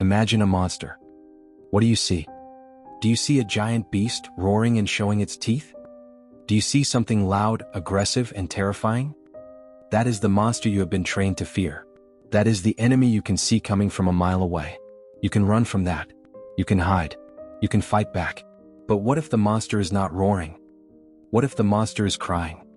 Imagine a monster. What do you see? Do you see a giant beast roaring and showing its teeth? Do you see something loud, aggressive, and terrifying? That is the monster you have been trained to fear. That is the enemy you can see coming from a mile away. You can run from that. You can hide. You can fight back. But what if the monster is not roaring? What if the monster is crying?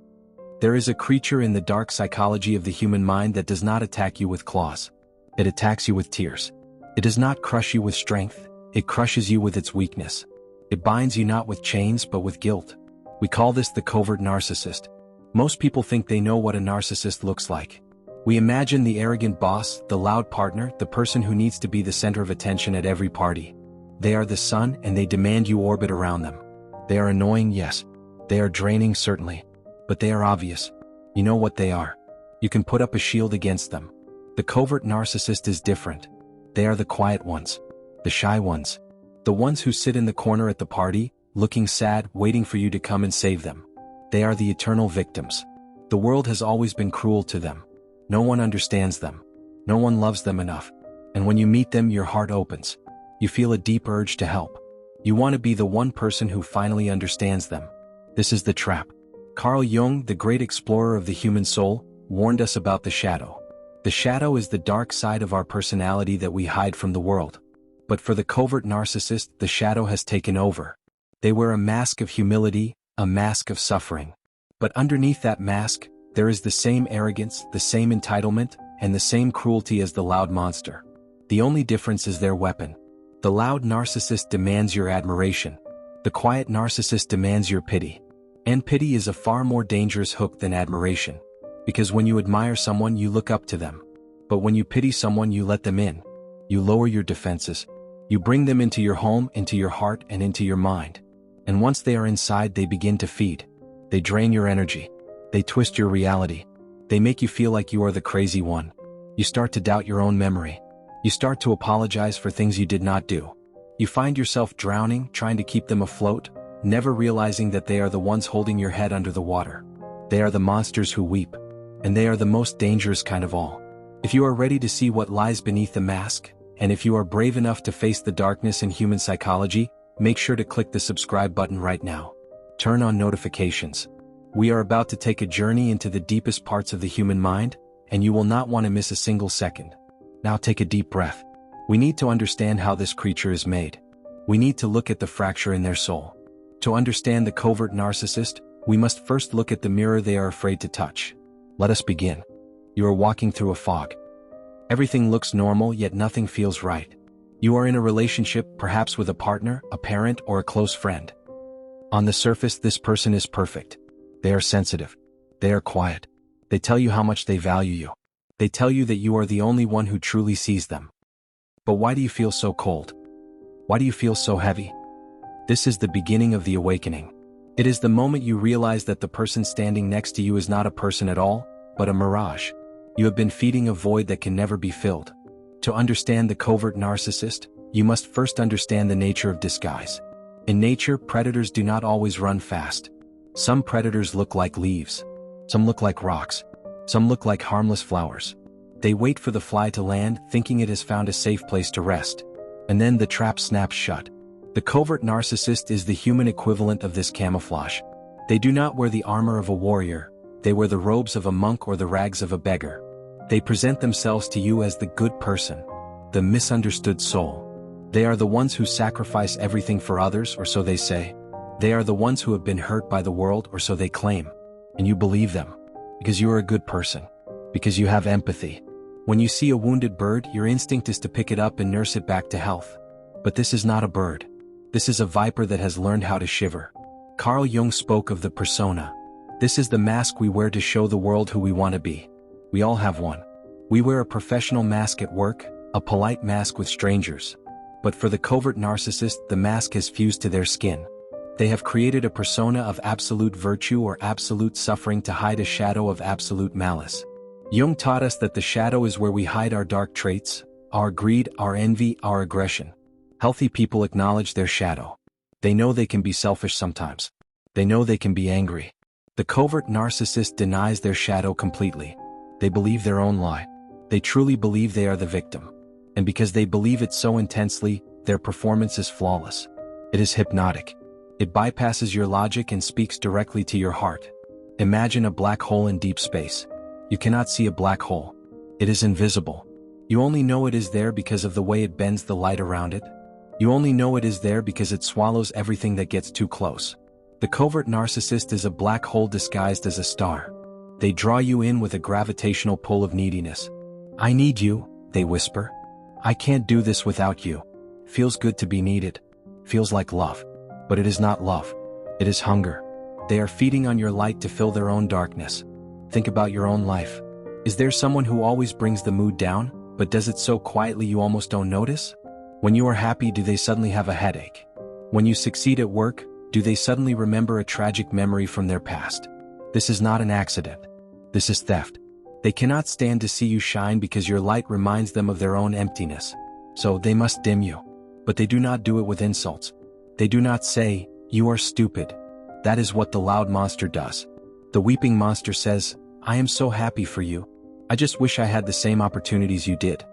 There is a creature in the dark psychology of the human mind that does not attack you with claws. It attacks you with tears. It does not crush you with strength. It crushes you with its weakness. It binds you not with chains but with guilt. We call this the covert narcissist. Most people think they know what a narcissist looks like. We imagine the arrogant boss, the loud partner, the person who needs to be the center of attention at every party. They are the sun and they demand you orbit around them. They are annoying, yes. They are draining, certainly. But they are obvious. You know what they are. You can put up a shield against them. The covert narcissist is different. They are the quiet ones. The shy ones. The ones who sit in the corner at the party, looking sad, waiting for you to come and save them. They are the eternal victims. The world has always been cruel to them. No one understands them. No one loves them enough. And when you meet them, your heart opens. You feel a deep urge to help. You want to be the one person who finally understands them. This is the trap. Carl Jung, the great explorer of the human soul, warned us about the shadow. The shadow is the dark side of our personality that we hide from the world. But for the covert narcissist, the shadow has taken over. They wear a mask of humility, a mask of suffering. But underneath that mask, there is the same arrogance, the same entitlement, and the same cruelty as the loud monster. The only difference is their weapon. The loud narcissist demands your admiration. The quiet narcissist demands your pity. And pity is a far more dangerous hook than admiration. Because when you admire someone, you look up to them. But when you pity someone, you let them in. You lower your defenses. You bring them into your home, into your heart, and into your mind. And once they are inside, they begin to feed. They drain your energy. They twist your reality. They make you feel like you are the crazy one. You start to doubt your own memory. You start to apologize for things you did not do. You find yourself drowning, trying to keep them afloat, never realizing that they are the ones holding your head under the water. They are the monsters who weep. And they are the most dangerous kind of all. If you are ready to see what lies beneath the mask, and if you are brave enough to face the darkness in human psychology, make sure to click the subscribe button right now. Turn on notifications. We are about to take a journey into the deepest parts of the human mind, and you will not want to miss a single second. Now take a deep breath. We need to understand how this creature is made. We need to look at the fracture in their soul. To understand the covert narcissist, we must first look at the mirror they are afraid to touch. Let us begin. You are walking through a fog. Everything looks normal, yet nothing feels right. You are in a relationship, perhaps with a partner, a parent, or a close friend. On the surface, this person is perfect. They are sensitive. They are quiet. They tell you how much they value you. They tell you that you are the only one who truly sees them. But why do you feel so cold? Why do you feel so heavy? This is the beginning of the awakening. It is the moment you realize that the person standing next to you is not a person at all, but a mirage. You have been feeding a void that can never be filled. To understand the covert narcissist, you must first understand the nature of disguise. In nature, predators do not always run fast. Some predators look like leaves. Some look like rocks. Some look like harmless flowers. They wait for the fly to land, thinking it has found a safe place to rest. And then the trap snaps shut. The covert narcissist is the human equivalent of this camouflage. They do not wear the armor of a warrior. They wear the robes of a monk or the rags of a beggar. They present themselves to you as the good person, the misunderstood soul. They are the ones who sacrifice everything for others, or so they say. They are the ones who have been hurt by the world, or so they claim. And you believe them. Because you are a good person. Because you have empathy. When you see a wounded bird, your instinct is to pick it up and nurse it back to health. But this is not a bird. This is a viper that has learned how to shiver. Carl Jung spoke of the persona. This is the mask we wear to show the world who we want to be. We all have one. We wear a professional mask at work, a polite mask with strangers. But for the covert narcissist, the mask has fused to their skin. They have created a persona of absolute virtue or absolute suffering to hide a shadow of absolute malice. Jung taught us that the shadow is where we hide our dark traits, our greed, our envy, our aggression. Healthy people acknowledge their shadow. They know they can be selfish sometimes. They know they can be angry. The covert narcissist denies their shadow completely. They believe their own lie. They truly believe they are the victim. And because they believe it so intensely, their performance is flawless. It is hypnotic. It bypasses your logic and speaks directly to your heart. Imagine a black hole in deep space. You cannot see a black hole. It is invisible. You only know it is there because of the way it bends the light around it. You only know it is there because it swallows everything that gets too close. The covert narcissist is a black hole disguised as a star. They draw you in with a gravitational pull of neediness. I need you, they whisper. I can't do this without you. Feels good to be needed. Feels like love. But it is not love. It is hunger. They are feeding on your light to fill their own darkness. Think about your own life. Is there someone who always brings the mood down, but does it so quietly you almost don't notice? When you are happy, do they suddenly have a headache? When you succeed at work, do they suddenly remember a tragic memory from their past? This is not an accident. This is theft. They cannot stand to see you shine because your light reminds them of their own emptiness. So they must dim you. But they do not do it with insults. They do not say, "You are stupid." That is what the loud monster does. The weeping monster says, "I am so happy for you. I just wish I had the same opportunities you did.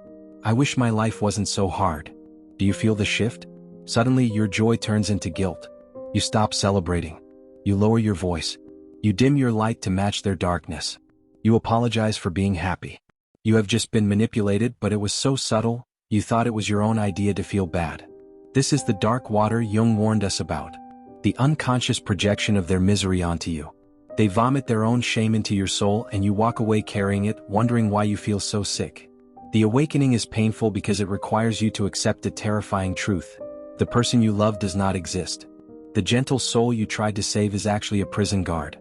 I wish my life wasn't so hard." Do you feel the shift? Suddenly your joy turns into guilt. You stop celebrating. You lower your voice. You dim your light to match their darkness. You apologize for being happy. You have just been manipulated, but it was so subtle, you thought it was your own idea to feel bad. This is the dark water Jung warned us about. The unconscious projection of their misery onto you. They vomit their own shame into your soul and you walk away carrying it, wondering why you feel so sick. The awakening is painful because it requires you to accept a terrifying truth. The person you love does not exist. The gentle soul you tried to save is actually a prison guard.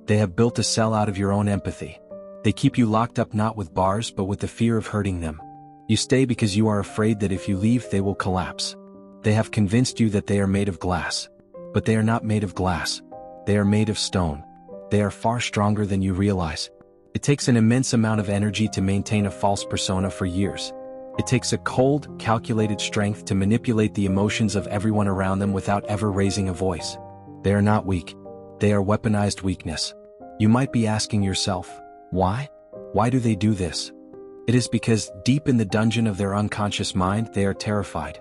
They have built a cell out of your own empathy. They keep you locked up not with bars but with the fear of hurting them. You stay because you are afraid that if you leave they will collapse. They have convinced you that they are made of glass. But they are not made of glass. They are made of stone. They are far stronger than you realize. It takes an immense amount of energy to maintain a false persona for years. It takes a cold, calculated strength to manipulate the emotions of everyone around them without ever raising a voice. They are not weak. They are weaponized weakness. You might be asking yourself, why? Why do they do this? It is because deep in the dungeon of their unconscious mind they are terrified.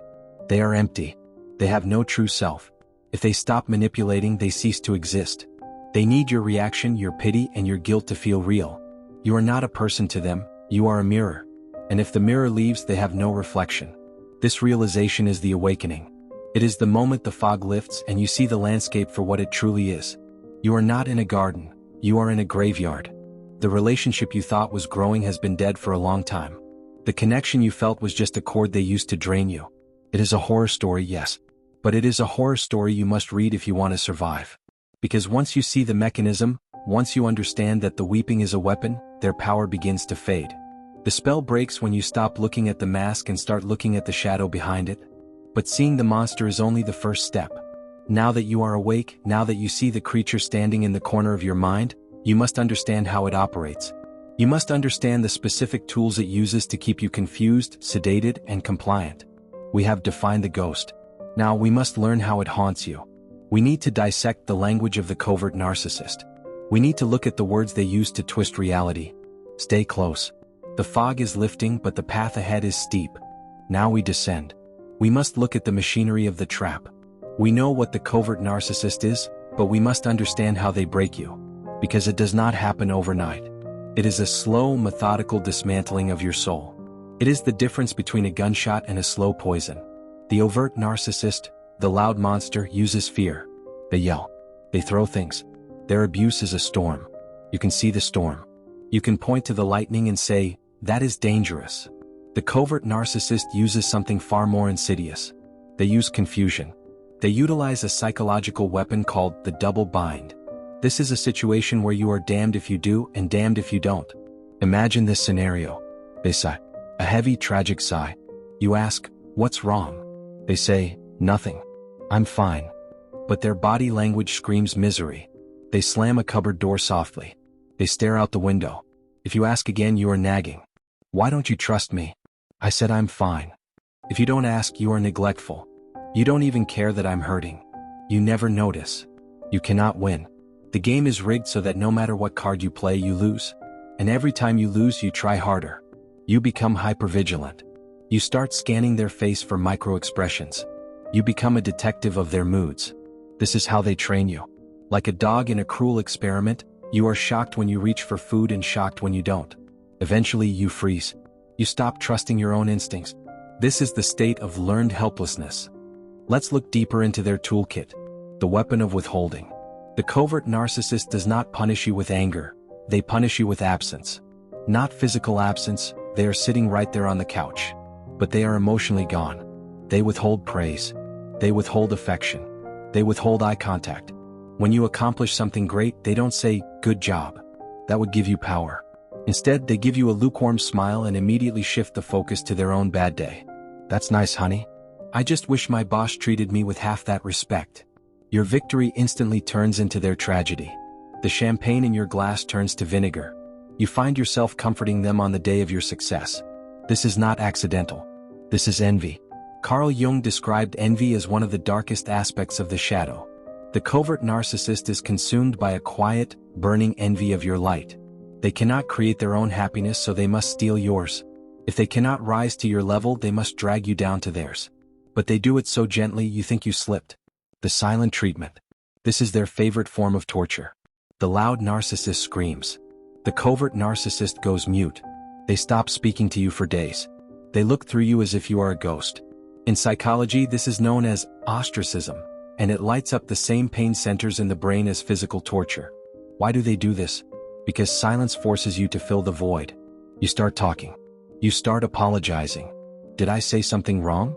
They are empty. They have no true self. If they stop manipulating, they cease to exist. They need your reaction, your pity, and your guilt to feel real. You are not a person to them, you are a mirror. And if the mirror leaves, they have no reflection. This realization is the awakening. It is the moment the fog lifts and you see the landscape for what it truly is. You are not in a garden, you are in a graveyard. The relationship you thought was growing has been dead for a long time. The connection you felt was just a cord they used to drain you. It is a horror story, yes. But it is a horror story you must read if you want to survive. Because once you see the mechanism, once you understand that the weeping is a weapon, their power begins to fade. The spell breaks when you stop looking at the mask and start looking at the shadow behind it. But seeing the monster is only the first step. Now that you are awake, now that you see the creature standing in the corner of your mind, you must understand how it operates. You must understand the specific tools it uses to keep you confused, sedated, and compliant. We have defined the ghost. Now we must learn how it haunts you. We need to dissect the language of the covert narcissist. We need to look at the words they use to twist reality. Stay close. The fog is lifting, but the path ahead is steep. Now we descend. We must look at the machinery of the trap. We know what the covert narcissist is, but we must understand how they break you. Because it does not happen overnight. It is a slow, methodical dismantling of your soul. It is the difference between a gunshot and a slow poison. The overt narcissist, the loud monster, uses fear. They yell. They throw things. Their abuse is a storm. You can see the storm. You can point to the lightning and say, "That is dangerous." The covert narcissist uses something far more insidious. They use confusion. They utilize a psychological weapon called the double bind. This is a situation where you are damned if you do and damned if you don't. Imagine this scenario. They sigh. A heavy, tragic sigh. You ask, "What's wrong?" They say, "Nothing. I'm fine." But their body language screams misery. They slam a cupboard door softly. They stare out the window. If you ask again, you are nagging. "Why don't you trust me? I said I'm fine." If you don't ask, you are neglectful. You don't even care that I'm hurting. You never notice. You cannot win. The game is rigged so that no matter what card you play, you lose. And every time you lose, you try harder. You become hypervigilant. You start scanning their face for micro-expressions. You become a detective of their moods. This is how they train you. Like a dog in a cruel experiment, you are shocked when you reach for food and shocked when you don't. Eventually, you freeze. You stop trusting your own instincts. This is the state of learned helplessness. Let's look deeper into their toolkit. The weapon of withholding. The covert narcissist does not punish you with anger. They punish you with absence. Not physical absence, they are sitting right there on the couch. But they are emotionally gone. They withhold praise. They withhold affection. They withhold eye contact. When you accomplish something great, they don't say, "Good job." That would give you power. Instead, they give you a lukewarm smile and immediately shift the focus to their own bad day. "That's nice, honey. I just wish my boss treated me with half that respect." Your victory instantly turns into their tragedy. The champagne in your glass turns to vinegar. You find yourself comforting them on the day of your success. This is not accidental. This is envy. Carl Jung described envy as one of the darkest aspects of the shadow. The covert narcissist is consumed by a quiet, burning envy of your light. They cannot create their own happiness, so they must steal yours. If they cannot rise to your level, they must drag you down to theirs. But they do it so gently you think you slipped. The silent treatment. This is their favorite form of torture. The loud narcissist screams. The covert narcissist goes mute. They stop speaking to you for days. They look through you as if you are a ghost. In psychology, this is known as ostracism, and it lights up the same pain centers in the brain as physical torture. Why do they do this? Because silence forces you to fill the void. You start talking. You start apologizing. "Did I say something wrong?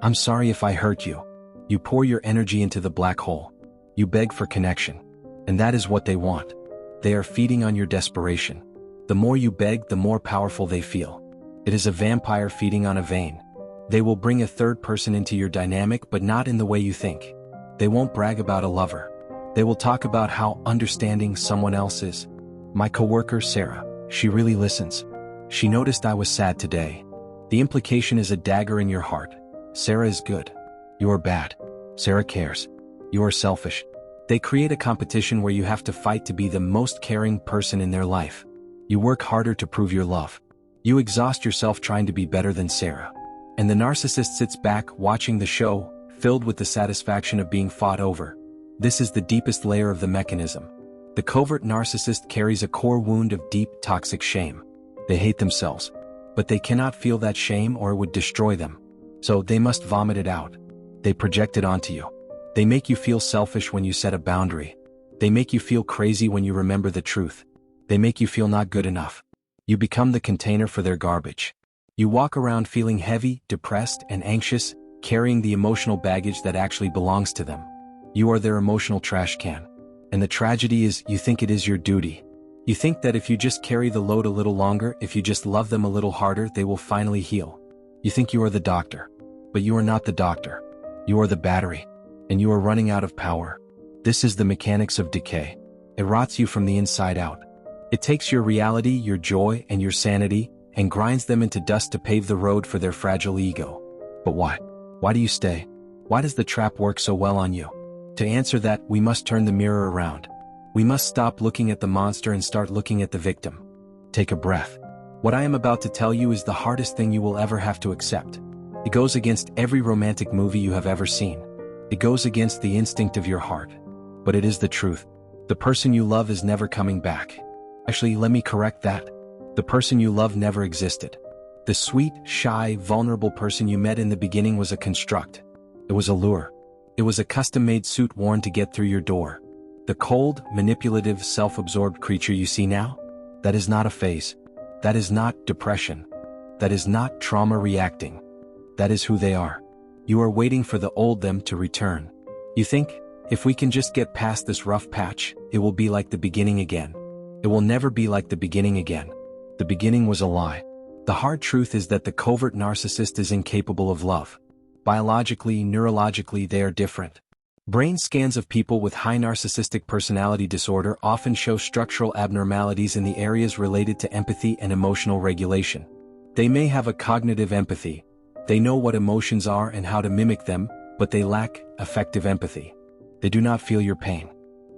I'm sorry if I hurt you." You pour your energy into the black hole. You beg for connection. And that is what they want. They are feeding on your desperation. The more you beg, the more powerful they feel. It is a vampire feeding on a vein. They will bring a third person into your dynamic, but not in the way you think. They won't brag about a lover. They will talk about how understanding someone else is. "My coworker, Sarah, she really listens. She noticed I was sad today." The implication is a dagger in your heart. Sarah is good. You are bad. Sarah cares. You are selfish. They create a competition where you have to fight to be the most caring person in their life. You work harder to prove your love. You exhaust yourself trying to be better than Sarah. And the narcissist sits back watching the show, filled with the satisfaction of being fought over. This is the deepest layer of the mechanism. The covert narcissist carries a core wound of deep, toxic shame. They hate themselves. But they cannot feel that shame or it would destroy them. So they must vomit it out. They project it onto you. They make you feel selfish when you set a boundary. They make you feel crazy when you remember the truth. They make you feel not good enough. You become the container for their garbage. You walk around feeling heavy, depressed, and anxious, carrying the emotional baggage that actually belongs to them. You are their emotional trash can. And the tragedy is, you think it is your duty. You think that if you just carry the load a little longer, if you just love them a little harder, they will finally heal. You think you are the doctor. But you are not the doctor. You are the battery. And you are running out of power. This is the mechanics of decay. It rots you from the inside out. It takes your reality, your joy, and your sanity, and grinds them into dust to pave the road for their fragile ego. But why? Why do you stay? Why does the trap work so well on you? To answer that, we must turn the mirror around. We must stop looking at the monster and start looking at the victim. Take a breath. What I am about to tell you is the hardest thing you will ever have to accept. It goes against every romantic movie you have ever seen. It goes against the instinct of your heart. But it is the truth. The person you love is never coming back. Actually, let me correct that. The person you love never existed. The sweet, shy, vulnerable person you met in the beginning was a construct. It was a lure. It was a custom-made suit worn to get through your door. The cold, manipulative, self-absorbed creature you see now? That is not a phase. That is not depression. That is not trauma reacting. That is who they are. You are waiting for the old them to return. You think, if we can just get past this rough patch, it will be like the beginning again. It will never be like the beginning again. The beginning was a lie. The hard truth is that the covert narcissist is incapable of love. Biologically, neurologically, they are different. Brain scans of people with high narcissistic personality disorder often show structural abnormalities in the areas related to empathy and emotional regulation. They may have a cognitive empathy. They know what emotions are and how to mimic them, but they lack effective empathy. They do not feel your pain.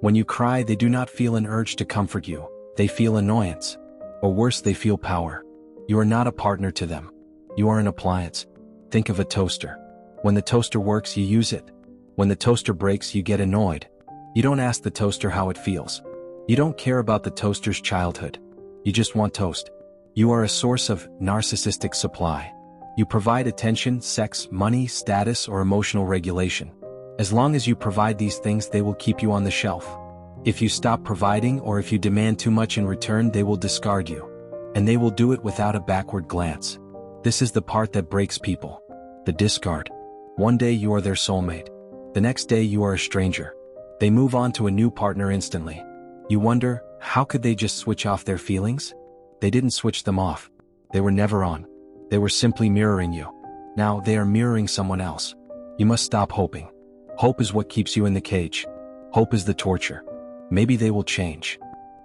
When you cry, they do not feel an urge to comfort you. They feel annoyance. Or worse, they feel power. You are not a partner to them. You are an appliance. Think of a toaster. When the toaster works, you use it. When the toaster breaks, you get annoyed. You don't ask the toaster how it feels. You don't care about the toaster's childhood. You just want toast. You are a source of narcissistic supply. You provide attention, sex, money, status, or emotional regulation. As long as you provide these things, they will keep you on the shelf. If you stop providing or if you demand too much in return, they will discard you. And they will do it without a backward glance. This is the part that breaks people. The discard. One day you are their soulmate. The next day you are a stranger. They move on to a new partner instantly. You wonder, how could they just switch off their feelings? They didn't switch them off. They were never on. They were simply mirroring you. Now they are mirroring someone else. You must stop hoping. Hope is what keeps you in the cage. Hope is the torture. Maybe they will change.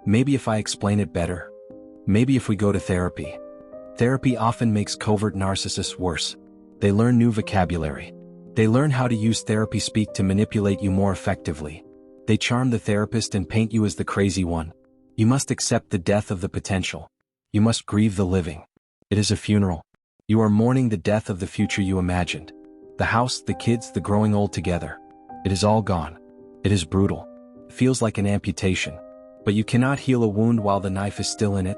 Maybe if I explain it better. Maybe if we go to therapy. Therapy often makes covert narcissists worse. They learn new vocabulary. They learn how to use therapy speak to manipulate you more effectively. They charm the therapist and paint you as the crazy one. You must accept the death of the potential. You must grieve the living. It is a funeral. You are mourning the death of the future you imagined. The house, the kids, the growing old together. It is all gone. It is brutal. It feels like an amputation. But you cannot heal a wound while the knife is still in it.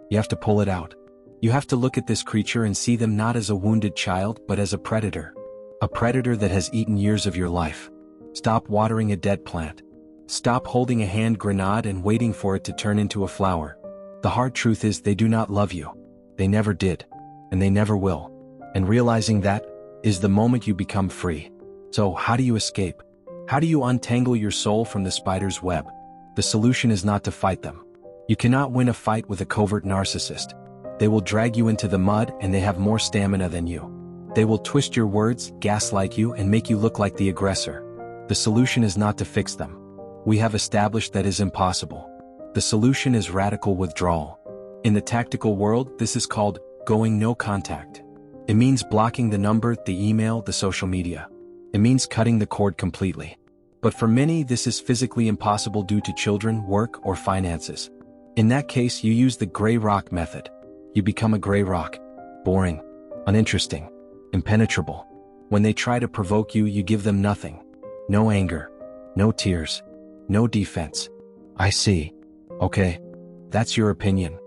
You have to pull it out. You have to look at this creature and see them not as a wounded child but as a predator. A predator that has eaten years of your life. Stop watering a dead plant. Stop holding a hand grenade and waiting for it to turn into a flower. The hard truth is they do not love you. They never did. And they never will. And realizing that is the moment you become free. So how do you escape? How do you untangle your soul from the spider's web? The solution is not to fight them. You cannot win a fight with a covert narcissist. They will drag you into the mud and they have more stamina than you. They will twist your words, gaslight you, and make you look like the aggressor. The solution is not to fix them. We have established that is impossible. The solution is radical withdrawal. In the tactical world, this is called going no contact. It means blocking the number, the email, the social media. It means cutting the cord completely. But for many, this is physically impossible due to children, work, or finances. In that case, you use the gray rock method. You become a gray rock. Boring. Uninteresting. Impenetrable. When they try to provoke you, you give them nothing. No anger. No tears. No defense. I see. Okay. That's your opinion.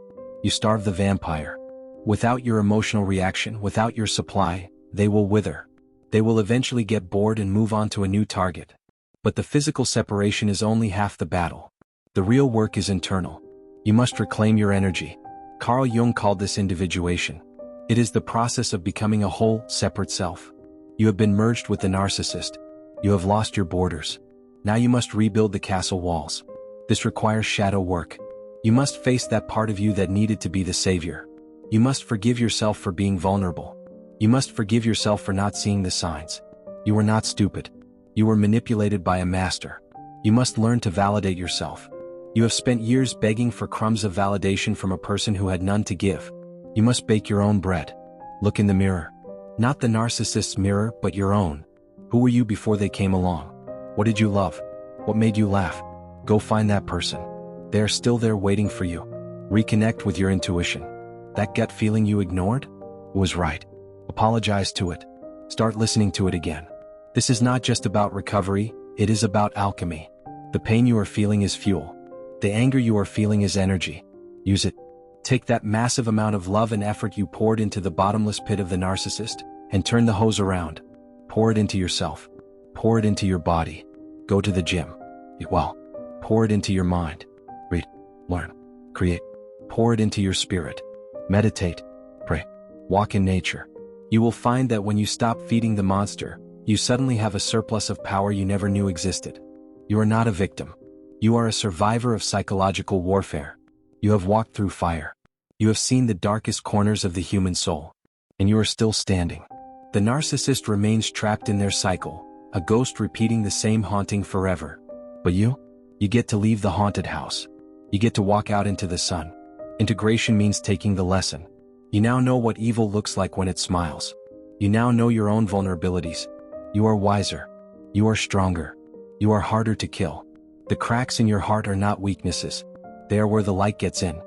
You starve the vampire. Without your emotional reaction, without your supply, they will wither. They will eventually get bored and move on to a new target. But the physical separation is only half the battle. The real work is internal. You must reclaim your energy. Carl Jung called this individuation. It is the process of becoming a whole, separate self. You have been merged with the narcissist. You have lost your borders. Now you must rebuild the castle walls. This requires shadow work. You must face that part of you that needed to be the savior. You must forgive yourself for being vulnerable. You must forgive yourself for not seeing the signs. You were not stupid. You were manipulated by a master. You must learn to validate yourself. You have spent years begging for crumbs of validation from a person who had none to give. You must bake your own bread. Look in the mirror. Not the narcissist's mirror, but your own. Who were you before they came along? What did you love? What made you laugh? Go find that person. They are still there waiting for you. Reconnect with your intuition. That gut feeling you ignored? Was right. Apologize to it. Start listening to it again. This is not just about recovery, it is about alchemy. The pain you are feeling is fuel. The anger you are feeling is energy. Use it. Take that massive amount of love and effort you poured into the bottomless pit of the narcissist, and turn the hose around. Pour it into yourself. Pour it into your body. Go to the gym. Eat well. Pour it into your mind. Read. Learn. Create. Pour it into your spirit. Meditate. Pray. Walk in nature. You will find that when you stop feeding the monster, you suddenly have a surplus of power you never knew existed. You are not a victim. You are a survivor of psychological warfare. You have walked through fire. You have seen the darkest corners of the human soul. And you are still standing. The narcissist remains trapped in their cycle, a ghost repeating the same haunting forever. But you get to leave the haunted house. You get to walk out into the sun. Integration means taking the lesson. You now know what evil looks like when it smiles. You now know your own vulnerabilities. You are wiser. You are stronger. You are harder to kill. The cracks in your heart are not weaknesses. They are where the light gets in.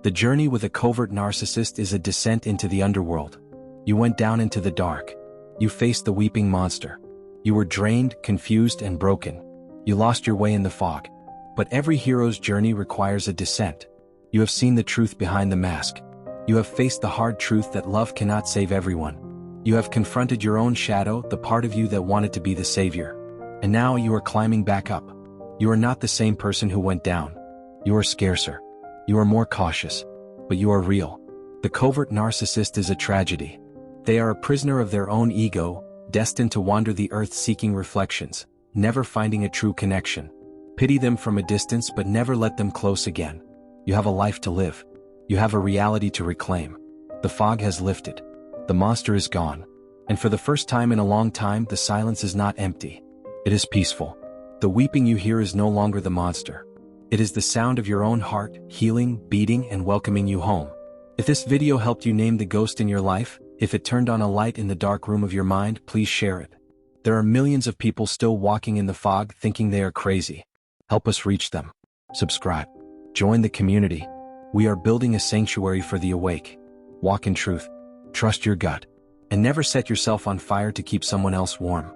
The journey with a covert narcissist is a descent into the underworld. You went down into the dark. You faced the weeping monster. You were drained, confused, and broken. You lost your way in the fog. But every hero's journey requires a descent. You have seen the truth behind the mask. You have faced the hard truth that love cannot save everyone. You have confronted your own shadow, the part of you that wanted to be the savior. And now you are climbing back up. You are not the same person who went down. You are scarcer. You are more cautious. But you are real. The covert narcissist is a tragedy. They are a prisoner of their own ego, destined to wander the earth seeking reflections, never finding a true connection. Pity them from a distance but never let them close again. You have a life to live. You have a reality to reclaim. The fog has lifted. The monster is gone. And for the first time in a long time, the silence is not empty. It is peaceful. The weeping you hear is no longer the monster. It is the sound of your own heart, healing, beating, and welcoming you home. If this video helped you name the ghost in your life, if it turned on a light in the dark room of your mind, please share it. There are millions of people still walking in the fog thinking they are crazy. Help us reach them. Subscribe. Join the community. We are building a sanctuary for the awake. Walk in truth. Trust your gut. And never set yourself on fire to keep someone else warm.